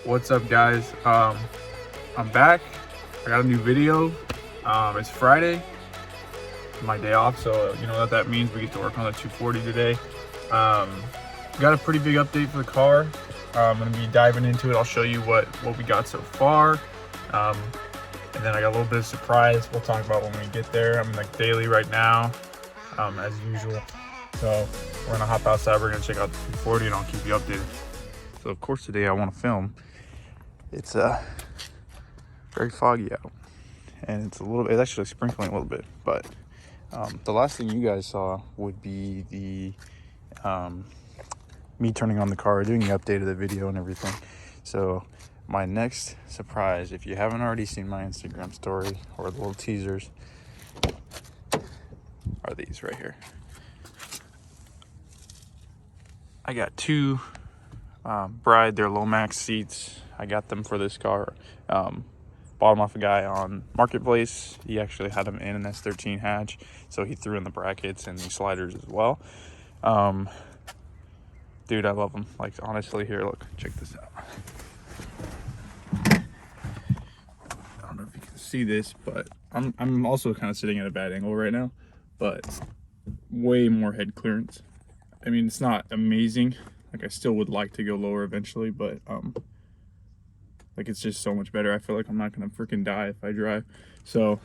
What's up, guys? I'm back. I got a new video. It's Friday, my day off, so you know what that means. We get to work on the 240 today. Got a pretty big update for the car. I'm gonna be diving into it. I'll show you what we got so far, and then I got a little bit of surprise we'll talk about when we get there. I'm like daily right now, as usual. So we're gonna hop outside. We're gonna check out the 240, and I'll keep you updated. So of course today I want to film. It's very foggy out, and it's actually sprinkling a little bit. But the last thing you guys saw would be the me turning on the car, doing the update of the video and everything. So my next surprise, if you haven't already seen my Instagram story or the little teasers, are these right here. I got two Bride, they're Lomax seats. I got them for this car. Bought them off a guy on Marketplace. He actually had them in an S13 hatch, so he threw in the brackets and the sliders as well. Dude, I love them. Like, honestly, here, look, check this out. I don't know if you can see this, but I'm also kind of sitting at a bad angle right now, but way more head clearance. I mean, it's not amazing. Like, I still would like to go lower eventually, but like, it's just so much better. I feel like I'm not gonna freaking die if I drive. So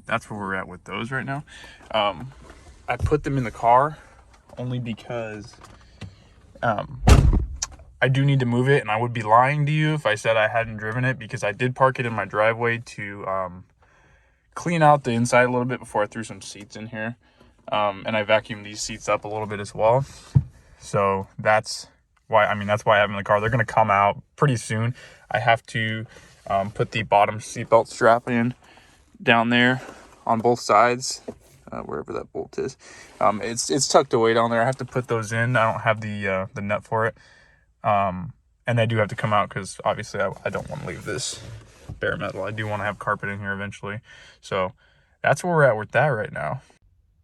that's where we're at with those right now. I put them in the car only because I do need to move it, and I would be lying to you if I said I hadn't driven it, because I did park it in my driveway to clean out the inside a little bit before I threw some seats in here. And I vacuumed these seats up a little bit as well. So that's why I have them in the car. They're going to come out pretty soon. I have to put the bottom seatbelt strap in down there on both sides, wherever that bolt is. It's tucked away down there. I have to put those in. I don't have the nut for it. And they do have to come out because obviously I don't want to leave this bare metal. I do want to have carpet in here eventually. So that's where we're at with that right now.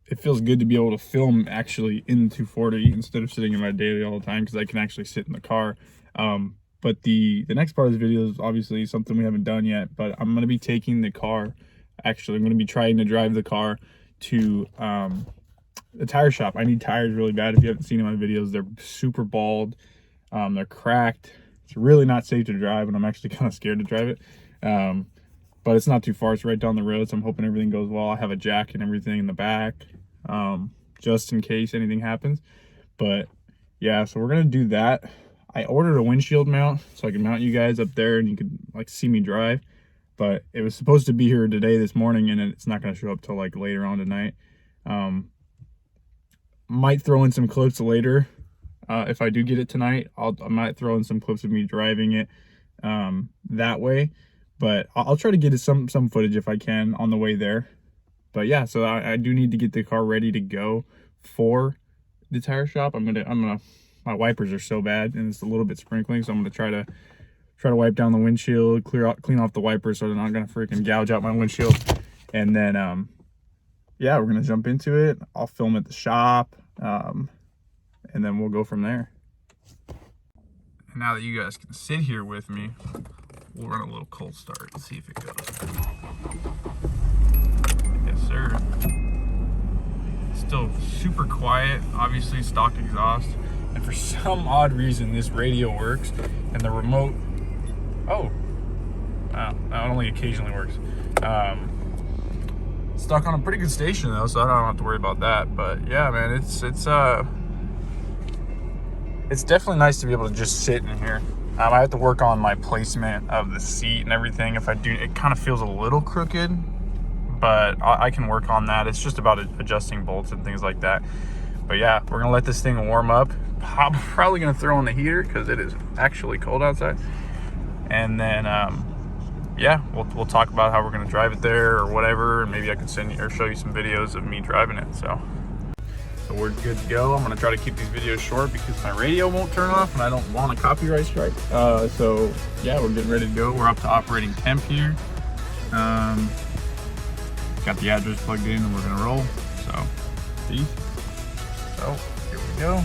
It feels good to be able to film actually in the 240 instead of sitting in my daily all the time, because I can actually sit in the car. But the next part of this video is obviously something we haven't done yet, but I'm going to be taking the car. Actually, I'm going to be trying to drive the car to the tire shop. I need tires really bad. If you haven't seen in my videos, they're super bald. They're cracked. It's really not safe to drive, and I'm actually kind of scared to drive it. But it's not too far. It's right down the road, so I'm hoping everything goes well. I have a jack and everything in the back, just in case anything happens. But yeah, so we're gonna do that. I ordered a windshield mount so I can mount you guys up there and you could like see me drive. But it was supposed to be here today, this morning, and it's not gonna show up till like later on tonight. Might throw in some clips later. If I do get it tonight, I might throw in some clips of me driving it that way. But I'll try to get some footage if I can on the way there. But yeah, so I do need to get the car ready to go for the tire shop. I'm gonna my wipers are so bad and it's a little bit sprinkling, so I'm gonna try to wipe down the windshield, clean off the wipers so they're not gonna freaking gouge out my windshield. And then yeah, we're gonna jump into it. I'll film at the shop, and then we'll go from there. And now that you guys can sit here with me, we'll run a little cold start and see if it goes. Yes, sir. Still super quiet, obviously stock exhaust. And for some odd reason, this radio works and the remote, oh, wow, that only occasionally works. Stuck on a pretty good station though, so I don't have to worry about that. But yeah, man, it's definitely nice to be able to just sit in here. I have to work on my placement of the seat and everything. If I do, it kind of feels a little crooked, but I can work on that. It's just about adjusting bolts and things like that. But yeah, we're gonna let this thing warm up. I'm probably gonna throw on the heater because it is actually cold outside. And then, yeah, we'll talk about how we're gonna drive it there or whatever. And maybe I can send you or show you some videos of me driving it. So we're good to go. I'm gonna try to keep these videos short because my radio won't turn off and I don't want a copyright strike. So yeah, we're getting ready to go. We're up to operating temp here. Got the address plugged in and we're gonna roll. So, see? So, here we go.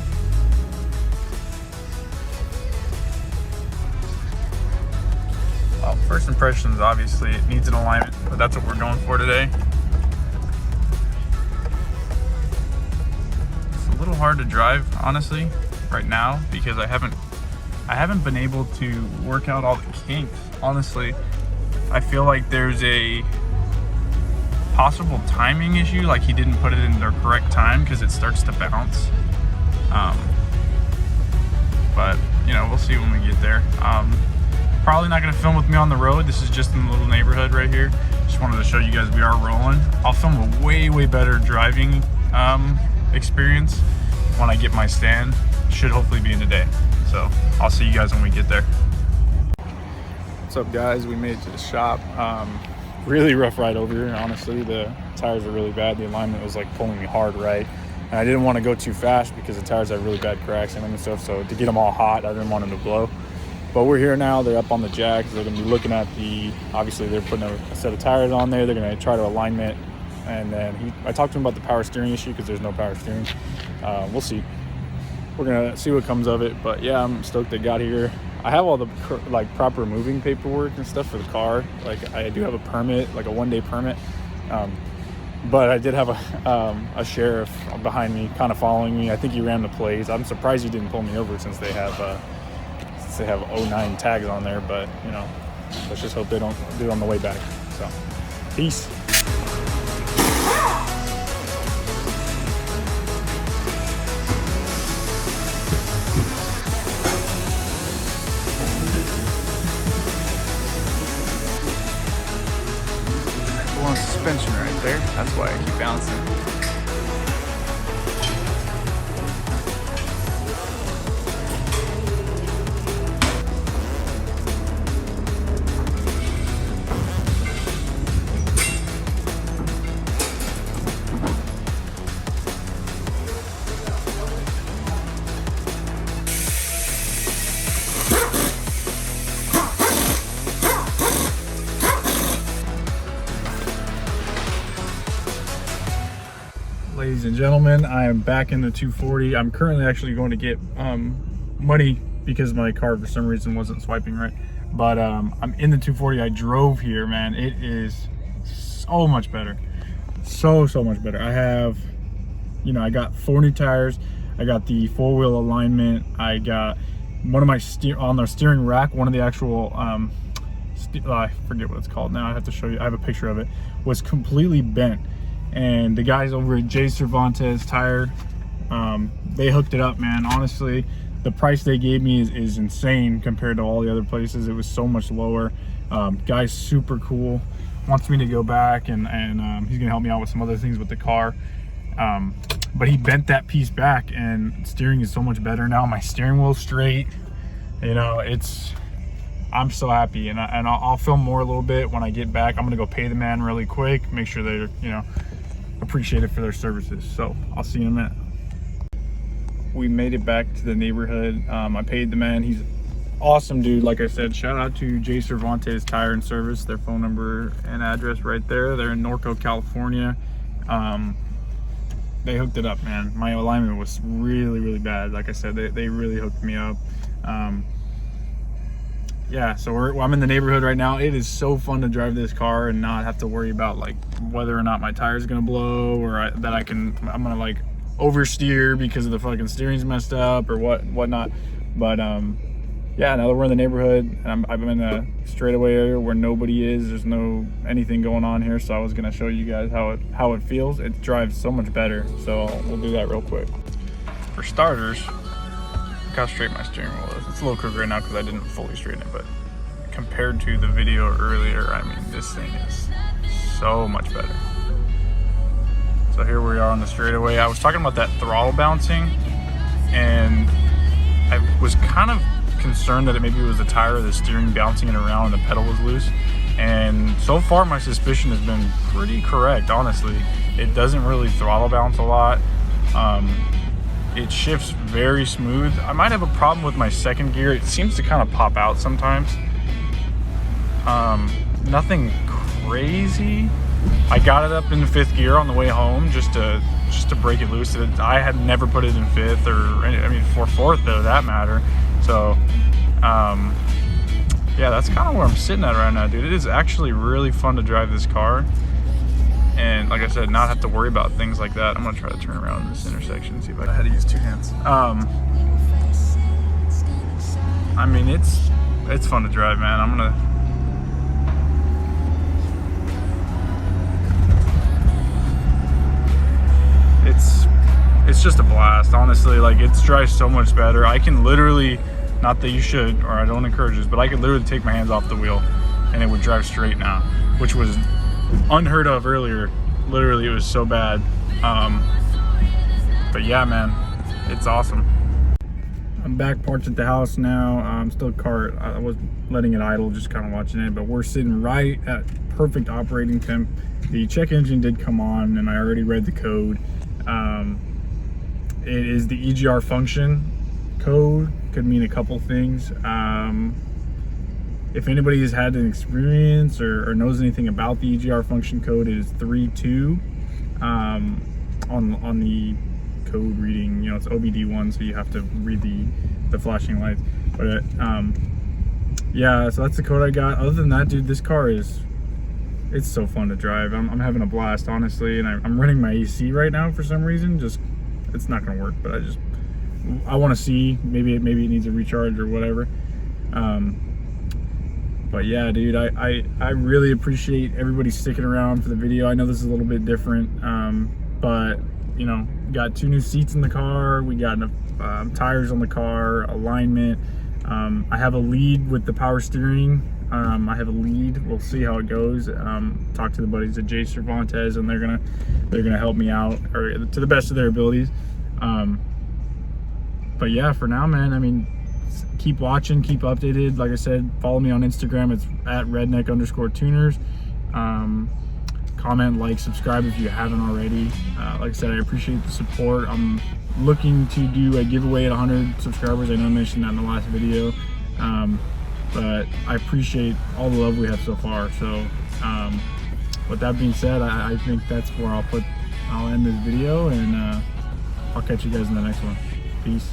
impressions. Obviously it needs an alignment, but that's what we're going for today. It's a little hard to drive, honestly, right now, because I haven't been able to work out all the kinks. Honestly, I feel like there's a possible timing issue, like he didn't put it in the correct time because it starts to bounce. But you know, we'll see when we get there. Probably not going to film with me on the road. This is just in the little neighborhood right here. Just wanted to show you guys we are rolling. I'll film a way better driving experience when I get my stand. Should hopefully be in a day. So I'll see you guys when we get there. What's up, guys? We made it to the shop. Really rough ride over here, honestly. The tires are really bad. The alignment was like pulling me hard right, and I didn't want to go too fast because the tires have really bad cracks in them and stuff. So to get them all hot, I didn't want them to blow. But we're here now. They're up on the jacks. They're going to be looking at the, obviously they're putting a set of tires on there. They're going to try to alignment. And then I talked to him about the power steering issue because there's no power steering. We'll see. We're going to see what comes of it. But yeah, I'm stoked they got here. I have all the like proper moving paperwork and stuff for the car. Like I do have a permit, like a one-day permit. But I did have a sheriff behind me kind of following me. I think he ran the plates. I'm surprised he didn't pull me over since they have 09 tags on there, but you know, let's just hope they don't do it on the way back. So peace. One suspension right there, that's why I keep bouncing. Ladies and gentlemen, I am back in the 240. I'm currently actually going to get money because my card for some reason wasn't swiping right. But I'm in the 240. I drove here, man. It is so much better. So much better. I have, you know, I got 4 new tires. I got the 4-wheel alignment. I got one of my on the steering rack, one of the actual I forget what it's called now. I have to show you. I have a picture of it. Was completely bent. And the guys over at J. Cervantes Tire, they hooked it up, man. Honestly, the price they gave me is insane compared to all the other places. It was so much lower. Guy's super cool, wants me to go back, and he's gonna help me out with some other things with the car. But he bent that piece back, and steering is so much better now. My steering wheel's straight. You know, I'm so happy, and I'll film more a little bit when I get back. I'm gonna go pay the man really quick, make sure they're, you know, appreciated for their services. So I'll see you in a minute. We made it back to the neighborhood. I paid the man. He's awesome dude. Like I said, shout out to J. Cervantes Tire and Service. Their phone number and address right there. They're in Norco, California. They hooked it up, man. My alignment was really bad. Like I said, they really hooked me up. Yeah, so I'm in the neighborhood right now. It is so fun to drive this car and not have to worry about like whether or not my tire's gonna blow, or I'm gonna like oversteer because of the fucking steering's messed up or whatnot. But yeah, now that we're in the neighborhood, and I'm in a straightaway area where nobody is. There's no anything going on here, so I was gonna show you guys how it feels. It drives so much better. So we'll do that real quick. For starters, look how straight my steering wheel is. It's a little crooked right now because I didn't fully straighten it, but compared to the video earlier, I mean, this thing is so much better. So here we are on the straightaway. I was talking about that throttle bouncing, and I was kind of concerned that maybe it was the tire or the steering bouncing it around and the pedal was loose. And so far my suspicion has been pretty correct, honestly. It doesn't really throttle bounce a lot. It shifts very smooth. I might have a problem with my second gear. It seems to kind of pop out sometimes. Nothing crazy. I got it up in the 5th gear on the way home just to break it loose. I had never put it in 5th or, I mean, for 4th though, that matter. So yeah, that's kind of where I'm sitting at right now, dude. It is actually really fun to drive this car. And like I said, not have to worry about things like that. I'm gonna try to turn around in this intersection and see if I had to use 2 hands. I mean, it's fun to drive, man. It's just a blast, honestly. Like, it drives so much better. I can literally, not that you should, or I don't encourage this, but I could literally take my hands off the wheel and it would drive straight now, which was unheard of earlier. Literally, it was so bad. But yeah, man, it's awesome. I'm back parked at the house now. I'm still I was letting it idle, just kind of watching it, but we're sitting right at perfect operating temp. The check engine did come on and I already read the code. It is the EGR function code. Could mean a couple things. If anybody has had an experience or knows anything about the EGR function code, it is 3.2 on the code reading. You know, it's OBD1, so you have to read the flashing lights. But yeah, so that's the code I got. Other than that, dude, this car it's so fun to drive. I'm having a blast, honestly, and I'm running my AC right now for some reason. Just, it's not gonna work, but I want to see, maybe it needs a recharge or whatever. But yeah, dude, I really appreciate everybody sticking around for the video. I know this is a little bit different, but you know, got 2 new seats in the car. We got tires on the car, alignment. I have a lead with the power steering. I have a lead. We'll see how it goes. Talk to the buddies at J Cervantes, and they're gonna help me out, or to the best of their abilities. But yeah, for now, man, I mean, keep watching, keep updated. Like I said, follow me on Instagram. It's at redneck_tuners. Comment, like, subscribe if you haven't already. Like I said, I appreciate the support. I'm looking to do a giveaway at 100 subscribers. I know I mentioned that in the last video. But I appreciate all the love we have so far. So with that being said, I think that's where I'll end this video, and I'll catch you guys in the next one. Peace.